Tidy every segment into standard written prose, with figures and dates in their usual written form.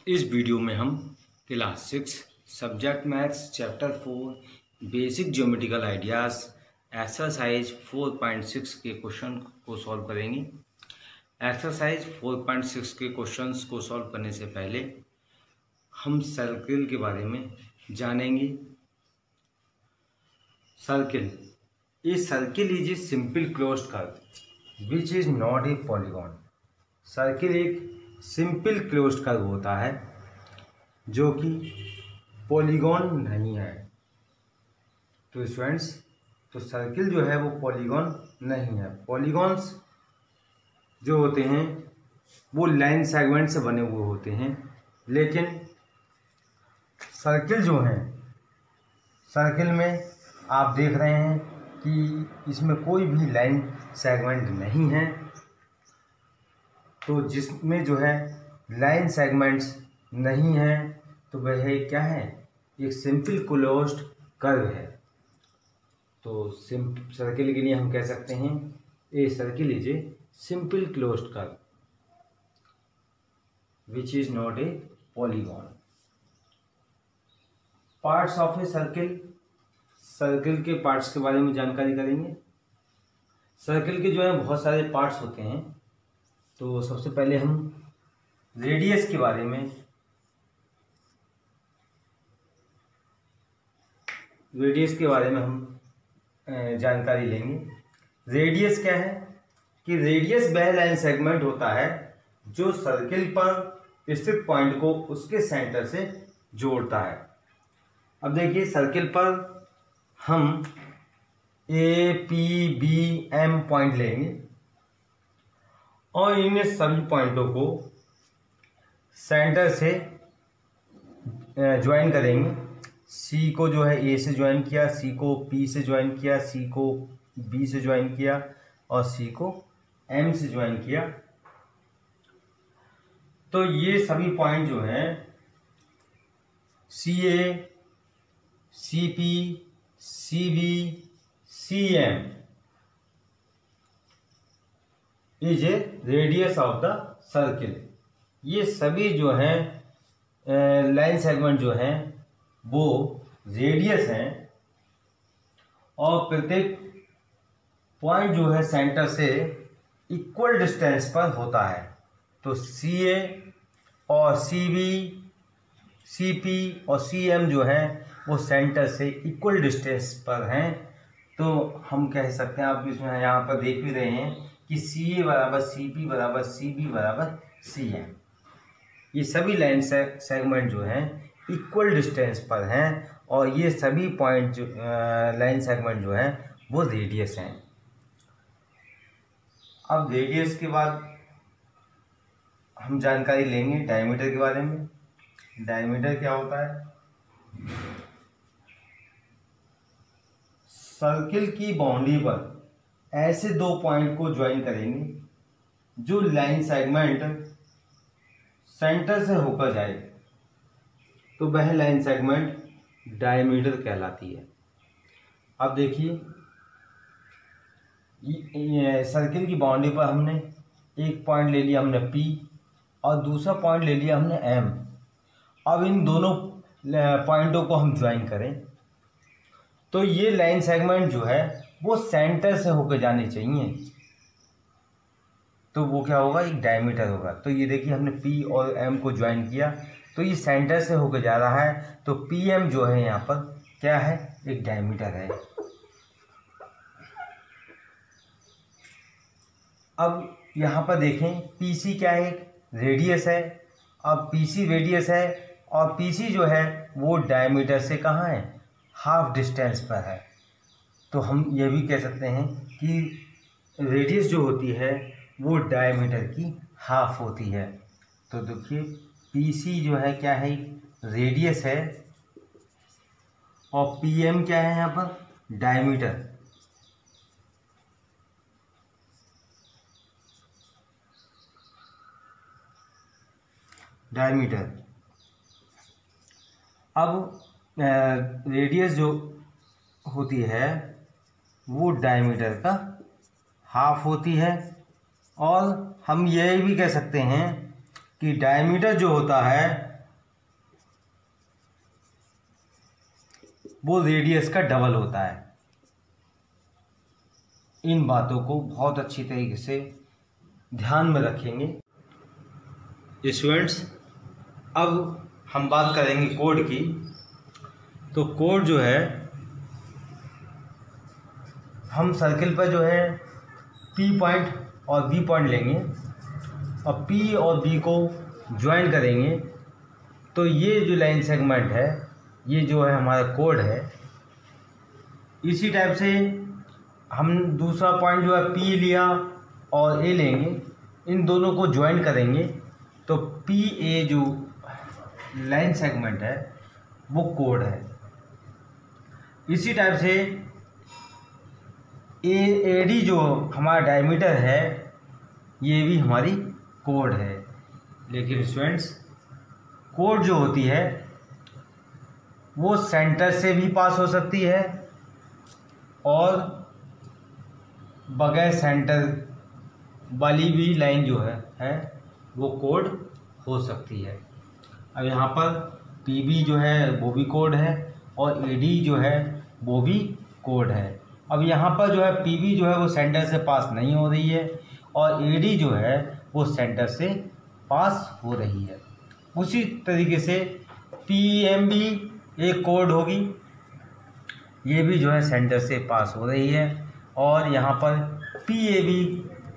इस वीडियो में हम class 6 subject maths chapter 4 basic geometrical ideas exercise 4.6 के क्वेश्चन को सॉल्व करेंगे। एक्सरसाइज 4.6 के क्वेश्चंस को सॉल्व करने से पहले हम सर्किल के बारे में जानेंगे। Circle is a simple closed curve which is not a polygon. Circle एक सिंपल क्लोज्ड कर्व होता है जो कि पॉलीगॉन नहीं है। तो स्टूडेंट्स, तो सर्किल जो है वो पॉलीगॉन नहीं है। पॉलीगॉन्स जो होते हैं वो लाइन सेगमेंट से बने हुए होते हैं, लेकिन सर्किल जो है, सर्किल में आप देख रहे हैं कि इसमें कोई भी लाइन सेगमेंट नहीं है। तो जिसमें जो है लाइन सेगमेंट्स नहीं है तो वह क्या है, एक सिंपल क्लोज्ड कर्व है। तो सर्किल के लिए हम कह सकते हैं a circle is a simple closed curve which is not a polygon. Parts of a circle, circle के पार्ट्स के बारे में जानकारी करेंगे। सर्किल के जो है बहुत सारे पार्ट्स होते हैं। तो सबसे पहले हम रेडियस के बारे में हम जानकारी लेंगे। रेडियस क्या है कि रेडियस वह लाइन सेगमेंट होता है जो सर्किल पर स्थित पॉइंट को उसके सेंटर से जोड़ता है। अब देखिए, सर्किल पर हम A P B M point लेंगे और इन सभी पॉइंटों को सेंटर से ज्वाइन करेंगे। सी को जो है ए से ज्वाइन किया, सी को पी से ज्वाइन किया, सी को बी से ज्वाइन किया और सी को एम से ज्वाइन किया। तो ये सभी पॉइंट जो हैं C A, C P, C B, C M is a radius of the circle. ये सभी जो हैं लाइन सेगमेंट जो हैं वो रेडियस हैं और प्रत्येक पॉइंट जो है सेंटर से इक्वल डिस्टेंस पर होता है। तो सी ए और सी बी, सी पी और सी एम जो हैं वो सेंटर से इक्वल डिस्टेंस पर हैं। तो हम कह सकते हैं, आप इसमें यहाँ पर देख भी रहे हैं कि सी ए बराबर सी पी बराबर सी बी बराबर सी एम। ये सभी लाइन सेगमेंट जो हैं इक्वल डिस्टेंस पर हैं और ये सभी पॉइंट जो लाइन सेगमेंट जो हैं वो रेडियस हैं। अब रेडियस के बाद हम जानकारी लेंगे डायमीटर के बारे में। डायमीटर क्या होता है? सर्किल की बाउंड्री पर ऐसे दो पॉइंट को ज्वाइन करेंगे जो लाइन सेगमेंट सेंटर से होकर जाए, तो वह लाइन सेगमेंट डायमीटर कहलाती है। अब देखिए, सर्किल की बाउंड्री पर हमने एक पॉइंट ले लिया हमने P और दूसरा पॉइंट ले लिया हमने M। अब इन दोनों पॉइंटों को हम ज्वाइन करें तो ये लाइन सेगमेंट जो है वो सेंटर से होकर जानी चाहिए। तो वो क्या होगा, एक डायमीटर होगा। तो ये देखिए, हमने P और M को ज्वाइन किया तो ये सेंटर से होकर जा रहा है। तो PM जो है यहाँ पर क्या है, एक डायमीटर है। अब यहाँ पर देखें, PC क्या है, एक रेडियस है। अब PC रेडियस है और PC जो है वो डायमीटर से कहाँ है, हाफ डिस्टेंस पर है। तो हम ये भी कह सकते हैं कि रेडियस जो होती है वो डायमीटर की हाफ होती है। तो देखिए, PC जो है क्या है, रेडियस है और PM क्या है यहाँ पर, डायमीटर। डायमीटर। अब रेडियस जो होती है वो डायमीटर का हाफ होती है। और हम ये भी कह सकते हैं कि डायमीटर जो होता है वो रेडियस का डबल होता है। इन बातों को बहुत अच्छी तरीके से ध्यान में रखेंगे स्टूडेंट्स। अब हम बात करेंगे कोड की। तो कोड जो है, हम सर्किल पर जो है P पॉइंट और B पॉइंट लेंगे और P और B को ज्वाइन करेंगे। तो ये जो लाइन सेगमेंट है, ये जो है हमारा कोड है। इसी टाइप से हम दूसरा पॉइंट जो है P लिया और A लेंगे, इन दोनों को ज्वाइन करेंगे तो PA जो लाइन सेगमेंट है वो कोड है। इसी टाइप से AD जो हमारा डायमीटर है, ये भी हमारी कोड है। लेकिन स्टूडेंट्स, कोड जो होती है वो सेंटर से भी पास हो सकती है और बगैर सेंटर वाली भी लाइन जो है वो कोड हो सकती है। अब यहाँ पर PB जो है वो भी कोड है और AD जो है वो भी कोड है। अब यहाँ पर जो है PB जो है वो सेंटर से पास नहीं हो रही है और AD जो है वो सेंटर से पास हो रही है। उसी तरीके से PM भी एक कोड होगी, ये भी जो है सेंटर से पास हो रही है। और यहाँ पर PA भी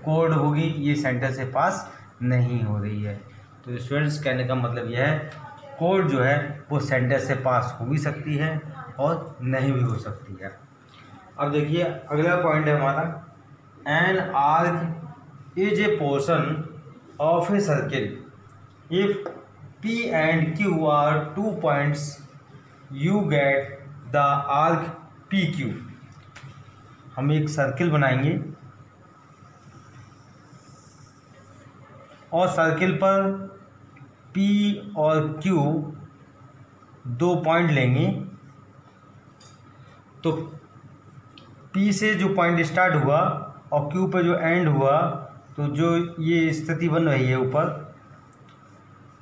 कोड होगी, ये सेंटर से पास नहीं हो रही है। तो स्टूडेंट्स, कहने का मतलब यह है, कोड जो है वो सेंटर से पास हो भी सकती है और नहीं भी हो सकती है। अब देखिए अगला पॉइंट है हमारा, an arc is a portion of a circle if P and Q are 2 points you get the arc PQ। हम एक सर्किल बनाएंगे और सर्किल पर P और Q 2 पॉइंट लेंगे। तो P से जो पॉइंट स्टार्ट हुआ और Q पे जो एंड हुआ, तो जो ये स्थिति बन रही है ऊपर,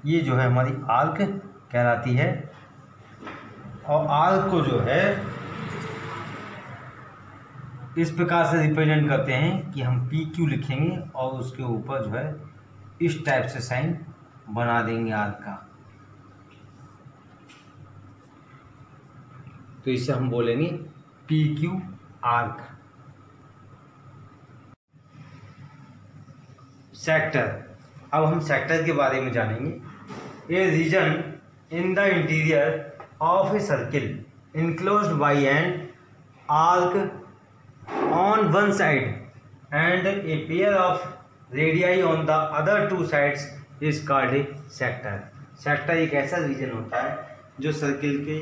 ये जो है हमारी आर्क कहलाती है। और आर्क को जो है इस प्रकार से रिप्रेजेंट करते हैं कि हम PQ लिखेंगे और उसके ऊपर जो है इस टाइप से साइन बना देंगे आर्क का। तो इसे हम बोलेंगे PQ आर्क। सेक्टर, अब हम सेक्टर के बारे में जानेंगे। A region in the interior of a circle enclosed by an arc on one side and a pair of radii on the other two sides is called a sector। Sector एक ऐसा reason होता है जो circle के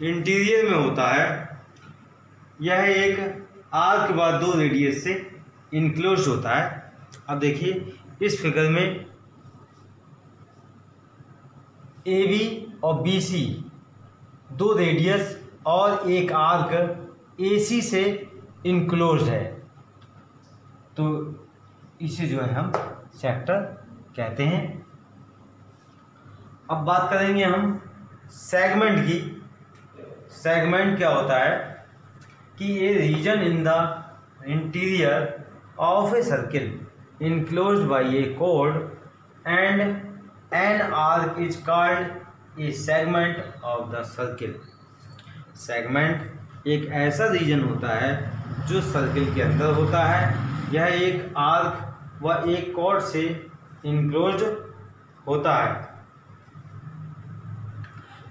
interior में होता है। यह एक आर्क के बाद 2 रेडियस से इनक्लोज होता है। अब देखिए इस फिगर में AB और BC 2 रेडियस और एक आर्क AC से इनक्लोज्ड है, तो इसे जो है हम सेक्टर कहते हैं। अब बात करेंगे हम सेगमेंट की। सेगमेंट क्या होता है कि a region in the interior of a circle enclosed by a chord and an arc is called a segment of the circle। Segment एक ऐसा रीजन होता है जो सर्किल के अंदर होता है। यह एक आर्क व एक कॉर्ड से इनक्लोज्ड होता है।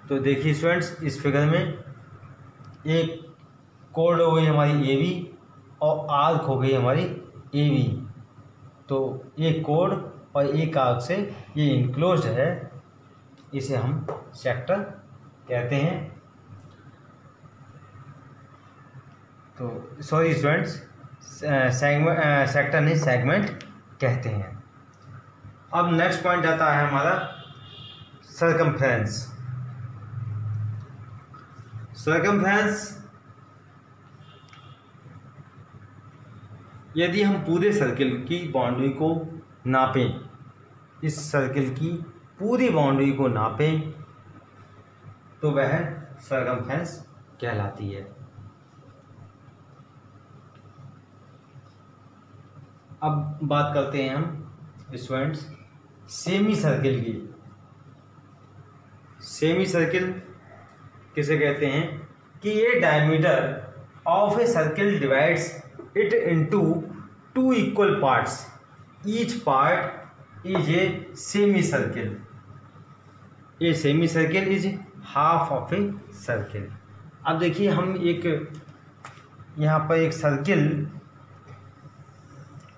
तो देखिए स्टूडेंट्स, इस फिगर में एक कॉर्ड हो गई हमारी AB और आर्क हो गई हमारी AB। तो एक कोड और एक आर्क से ये इनक्लोज्ड है, इसे हम सेक्टर कहते हैं। तो सॉरी स्टूडेंट्स, सेक्टर नहीं सेगमेंट कहते हैं। अब नेक्स्ट पॉइंट आता है हमारा सर्कमफ्रेंस। सर्कमफ्रेंस, यदि हम पूरे सर्किल की बाउंड्री को नापें, इस सर्किल की पूरी बाउंड्री को नापें, तो वह सर्कमफ्रेंस कहलाती है। अब बात करते हैं हम स्टूडेंट्स सेमी सर्किल की। सेमी सर्किल किसे कहते हैं कि ये diameter of a circle divides it into two equal parts, each part is a semi circle. A semi circle is half of a circle. अब देखिए हम एक यहाँ पर एक सर्किल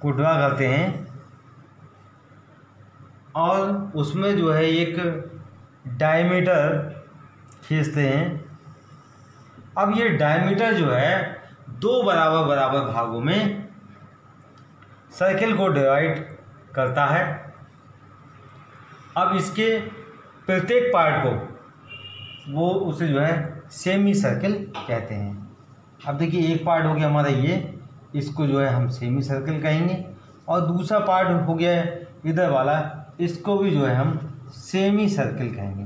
को ड्रा करते हैं और उसमें जो है एक डायमीटर खींचते हैं। अब ये डायमीटर जो है दो बराबर बराबर भागों में सर्किल को डिवाइड करता है। अब इसके प्रत्येक पार्ट को वो उसे जो है सेमी सर्किल कहते हैं। अब देखिए एक पार्ट हो गया हमारा ये, इसको जो है हम सेमी सर्किल कहेंगे, और दूसरा पार्ट हो गया इधर वाला, इसको भी जो है हम सेमी सर्किल कहेंगे।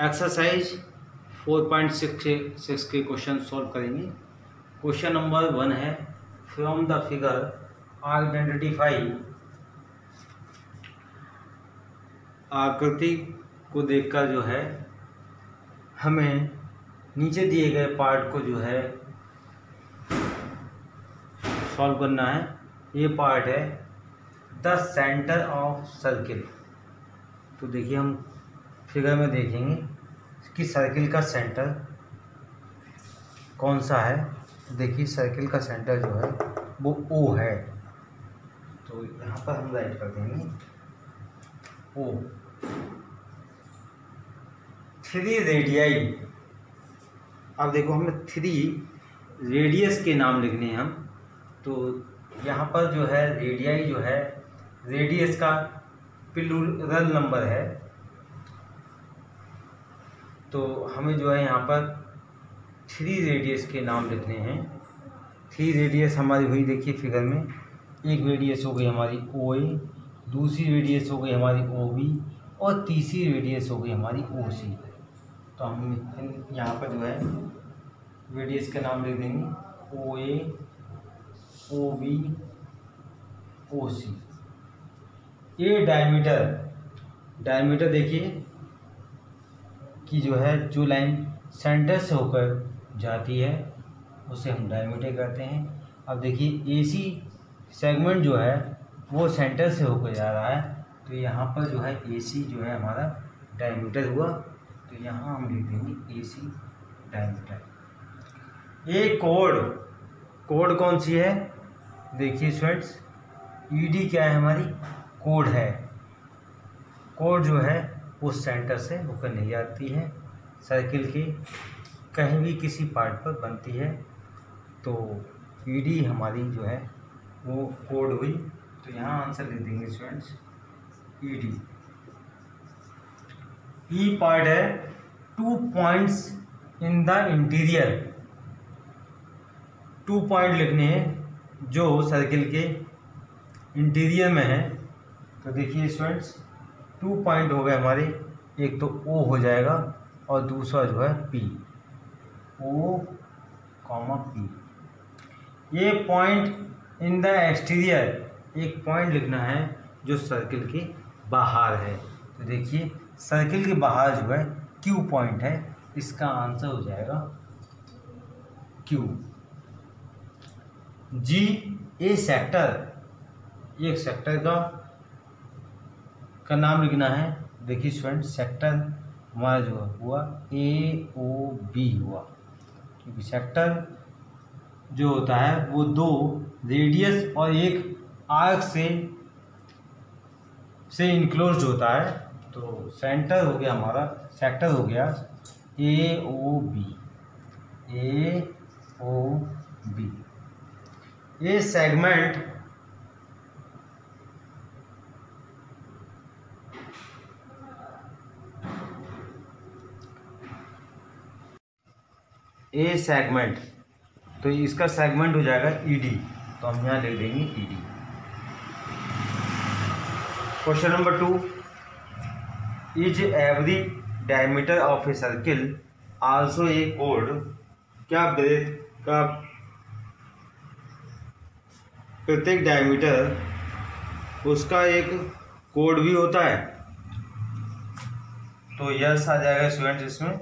एक्सरसाइज 4.6 के क्वेश्चन सॉल्व करेंगे। क्वेश्चन नंबर 1 है फ्रॉम द फिगर आइडेंटिफाई। आकृति को देखकर जो है हमें नीचे दिए गए पार्ट को जो है सॉल्व करना है। ये पार्ट है द सेंटर ऑफ सर्किल। तो देखिए हम फिगर में देखेंगे कि सर्किल का सेंटर कौन सा है। देखिए सर्किल का सेंटर जो है वो O है, तो यहाँ पर हम राइट कर देंगे O। 3 रेडियाई। अब देखो हमें 3 रेडियस के नाम लिखने हैं हम, तो यहाँ पर जो है रेडियाई जो है रेडियस का प्लूरल नंबर है, तो हमें जो है यहाँ पर 3 रेडियस के नाम लिखने हैं। 3 रेडियस हमारी हुई देखिए फिगर में, एक रेडियस हो गई हमारी OA, दूसरी रेडियस हो गई हमारी OB और तीसरी रेडियस हो गई हमारी OC। तो हम यहाँ पर जो है रेडियस के नाम लिख देंगे OA, OB, OC। ये डायमीटर देखिए कि जो है जो लाइन सेंटर से होकर जाती है उसे हम डायमीटर कहते हैं। अब देखिए AC सेगमेंट जो है वो सेंटर से होकर जा रहा है, तो यहाँ पर जो है AC जो है हमारा डायमीटर हुआ, तो यहाँ हम लिख देंगे AC डायमीटर। ये कोड कौन सी है देखिए स्टूडेंट्स, ED क्या है हमारी कोड है। कोड जो है वो सेंटर से होकर नहीं जाती है, सर्किल के कहीं भी किसी पार्ट पर बनती है, तो ED हमारी जो है वो कोड हुई। तो यहाँ आंसर लिख देंगे स्टूडेंट्स ED। E पार्ट है 2 points in the interior. 2 point लिखने हैं जो सर्किल के इंटीरियर में है। तो देखिए स्टूडेंट्स 2 पॉइंट हो गए हमारे, एक तो O हो जाएगा और दूसरा जो है P, O, P। ये पॉइंट इन द एक्सटीरियर, एक पॉइंट लिखना है जो सर्किल के बाहर है। तो देखिए सर्किल के बाहर जो है Q पॉइंट है, इसका आंसर हो जाएगा Q। G ए सेक्टर, एक सेक्टर का नाम लिखना है। देखिए स्टूडेंट सेक्टर हमारा जो हुआ AOB हुआ, क्योंकि सेक्टर जो होता है वो 2 रेडियस और एक आर्क से इनक्लोज होता है, तो सेंटर हो गया हमारा, सेक्टर हो गया AOB। ये सेगमेंट तो इसका सेगमेंट हो जाएगा ED, तो हम यहाँ लिख देंगे ED। Question number 2 is every diameter of a circle also a code. क्या ब्रेथ का प्रत्येक डायमीटर उसका एक कोड भी होता है? तो यस आ जाएगा स्टूडेंट इसमें।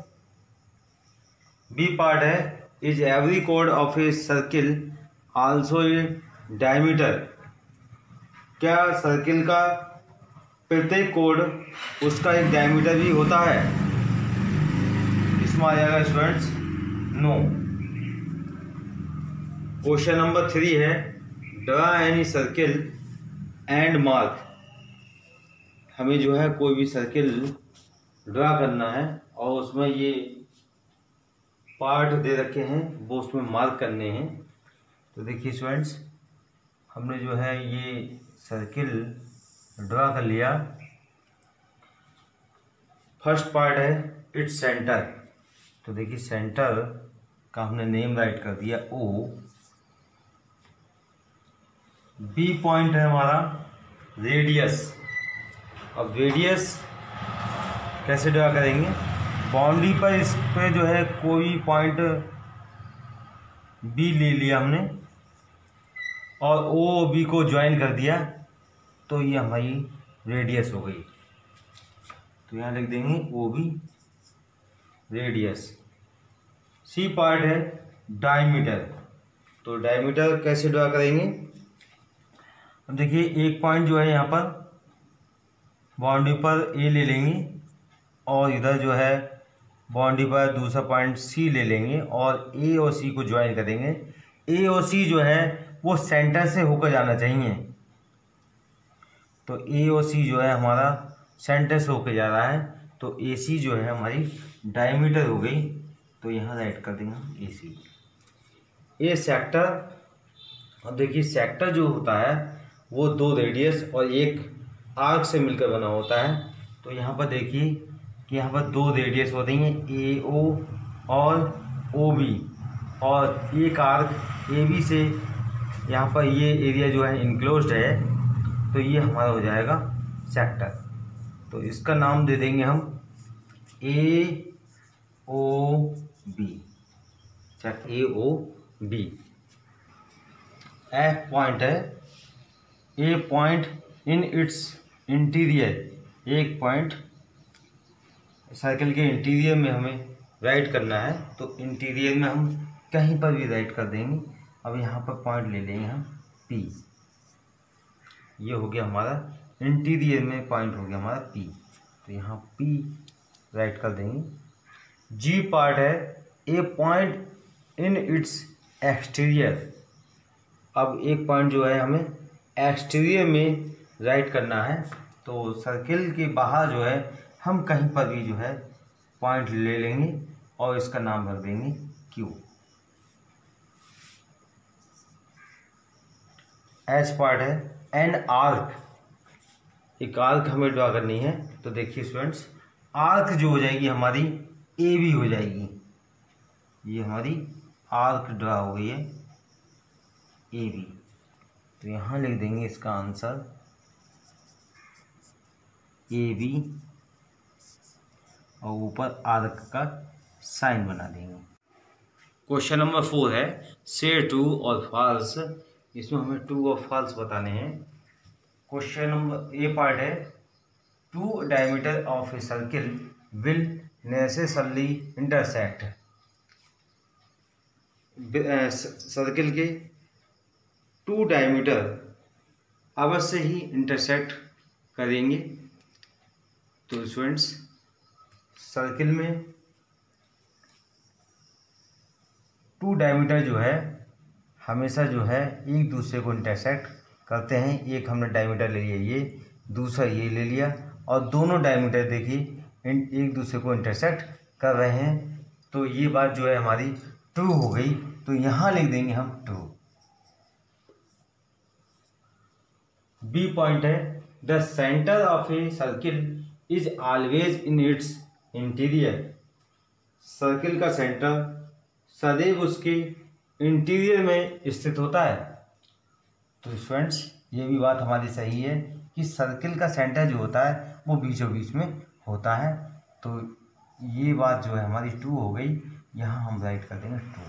बी पार्ट है is every code of a circle also a diameter. क्या सर्किल का प्रत्येक कोड उसका एक डायमीटर भी होता है? इसमें आ जाएगा स्टूडेंट्स नो। क्वेश्चन नंबर 3 है draw any circle and mark. हमें जो है कोई भी सर्किल ड्रा करना है और उसमें ये पार्ट दे रखे हैं वो उसमें मार्क करने हैं। तो देखिए स्टूडेंट्स हमने जो है ये सर्किल ड्रा कर लिया। फर्स्ट पार्ट है इट्स सेंटर। तो देखिए सेंटर का हमने नेम राइट कर दिया ओ। बी पॉइंट है हमारा रेडियस। अब रेडियस कैसे ड्रा करेंगे? बाउंड्री पर इस पे जो है कोई पॉइंट बी ले लिया हमने और ओ बी को ज्वाइन कर दिया तो ये हमारी रेडियस हो गई। तो यहाँ लिख देंगे O B radius. C part है डायमीटर। तो डायमीटर कैसे ड्रा करेंगे? अब देखिए एक पॉइंट जो है यहाँ पर बाउंड्री पर ए ले लेंगे और इधर जो है बाउंड्री पर दूसरा पॉइंट सी ले लेंगे और ए और सी को ज्वाइन करेंगे। ए और सी जो है वो सेंटर से होकर जाना चाहिए। तो ए और सी जो है हमारा सेंटर से होकर जा रहा है तो ए सी जो है हमारी डायमीटर हो गई। तो यहाँ राइट कर देंगे ए सी। A sector. अब देखिए सेक्टर जो होता है वो 2 रेडियस और एक आर्क से मिलकर बना होता है। तो यहाँ पर देखिए कि यहाँ पर 2 रेडियस होती हैं ए ओ और ओ बी और एक आर्क ए बी से यहाँ पर ये एरिया जो है इनक्लोज्ड है। तो ये हमारा हो जाएगा सेक्टर। तो इसका नाम दे देंगे हम ए ओ बी। ए ओ बी। एफ पॉइंट है ए पॉइंट इन इट्स इंटीरियर। एक पॉइंट सर्किल के इंटीरियर में हमें राइट करना है तो इंटीरियर में हम कहीं पर भी राइट कर देंगे। अब यहाँ पर पॉइंट ले लेंगे हम पी। ये हो गया हमारा इंटीरियर में पॉइंट हो गया हमारा पी। तो यहाँ पी राइट कर देंगे। जी पार्ट है ए पॉइंट इन इट्स एक्सटीरियर। अब एक पॉइंट जो है हमें एक्सटीरियर में राइट करना है तो सर्किल के बाहर जो है हम कहीं पर भी जो है पॉइंट ले लेंगे और इसका नाम रख देंगे क्यू। एच पार्ट है एन आर्क। एक आर्क हमें ड्रा करनी है। तो देखिए स्टूडेंट्स आर्क जो हो जाएगी हमारी ए बी हो जाएगी। ये हमारी आर्क ड्रा हो गई है ए बी। तो यहाँ लिख देंगे इसका आंसर ए बी और ऊपर आर्क का साइन बना देंगे। क्वेश्चन नंबर 4 है से ट्रू और फॉल्स। इसमें हमें ट्रू और फॉल्स बताने हैं। क्वेश्चन नंबर ए पार्ट है 2 diameter of a circle will necessarily intersect. Circle के 2 डायमीटर अवश्य ही इंटरसेक्ट करेंगे। तो स्टूडेंट्स सर्किल में 2 डायमीटर जो है हमेशा जो है एक दूसरे को इंटरसेक्ट करते हैं। एक हमने डायमीटर ले लिया ये, दूसरा ये ले लिया और दोनों डायमीटर देखिए एक दूसरे को इंटरसेक्ट कर रहे हैं। तो ये बात जो है हमारी ट्रू हो गई। तो यहाँ लिख देंगे हम ट्रू। बी पॉइंट है the centre of a circle is always in its interior. Circle का सेंटर सदैव उसके इंटीरियर में स्थित होता है। तो स्टूडेंट्स ये भी बात हमारी सही है कि सर्किल का सेंटर जो होता है वो बीचों बीच में होता है। तो ये बात जो है हमारी ट्रू हो गई, यहाँ हम राइट कर देंगे ट्रू।